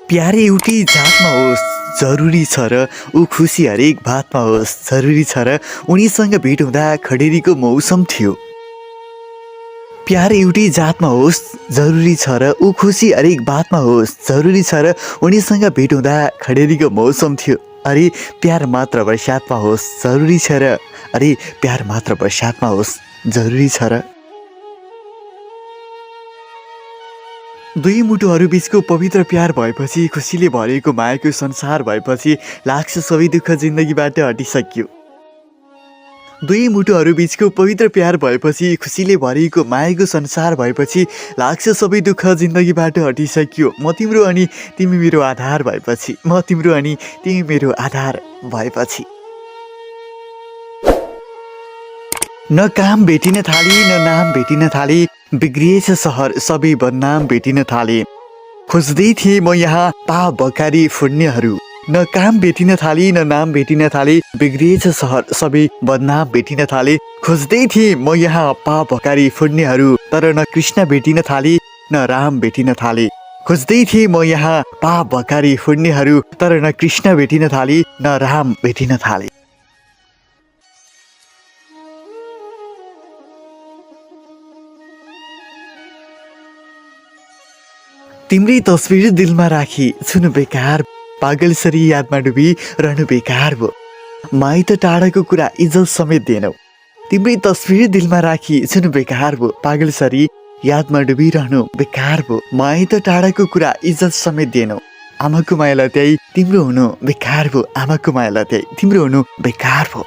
प्यार एउटै जातमा होस् जरुरी छ र ऊ खुसी हरेक बातमा होस् जरुरी छ र उनीसँग भेट हुँदा खडेरीको मौसम थियो। प्यार एउटै जातमा होस् जरुरी छ र ऊ खुसी हरेक बातमा होस् जरुरी छ र उनीसँग भेट हुँदा खडेरीको मौसम थियो। अरे प्यार मात्र बरसातमा होस् जरुरी छ र अरे प्यार मात्र बरसातमा होस् जरुरी छ र। दुई मुटुहरू बीचको पवित्र प्यार भएपछि खुसीले भरिएको मायाको संसार भएपछि लाग्छ सबै दुःख जिन्दगीबाट हटिसक्यो। दुई मुटुहरू बीचको पवित्र प्यार भएपछि खुसीले भरिएको मायाको संसार भएपछि लाग्छ सबै दुःख जिन्दगीबाट हटिसक्यो। म तिम्रो अनि तिमी मेरो आधार भएपछि म तिम्रो अनि तिमी मेरो आधार भएपछि। न काम भेटिन थाली न नाम भेटिन थाली बिग्रिएछ सहर सबै बदनाम भेटिन थाले। खोज्दै थिएँ म यहाँ पाप भकारी फुड्नेहरू न काम भेटिन थाली न नाम भेटिन थाले बिग्रिएछ सहर सबै बदनाम भेटिन थाले। खोज्दै थिएँ म यहाँ पाप भकारी फुड्नेहरू तर न कृष्ण भेटिन थाले न राम भेटिन थाले। खोज्दै थिएँ म यहाँ पाप भकारी फुड्नेहरू तर न कृष्ण भेटिन थाले न राम भेटिन थाले। तिम्रै तस्बिर दिलमा राखी छुनु बेकार पागलसरी यादमा डुबी रहनु बेकार भो। माइत टाढाको कुरा इज्जत समेत दिएनौ तिम्रै तस्बिर दिलमा राखी छुनु बेकार भो पागलसरी यादमा डुबिरहनु बेकार भो। माइत टाढाको कुरा इज्जत समेत दिएनौ आमाको माया लत्याई तिम्रो हुनु बेकार भो आमाको माया लत्याई तिम्रो हुनु बेकार भो।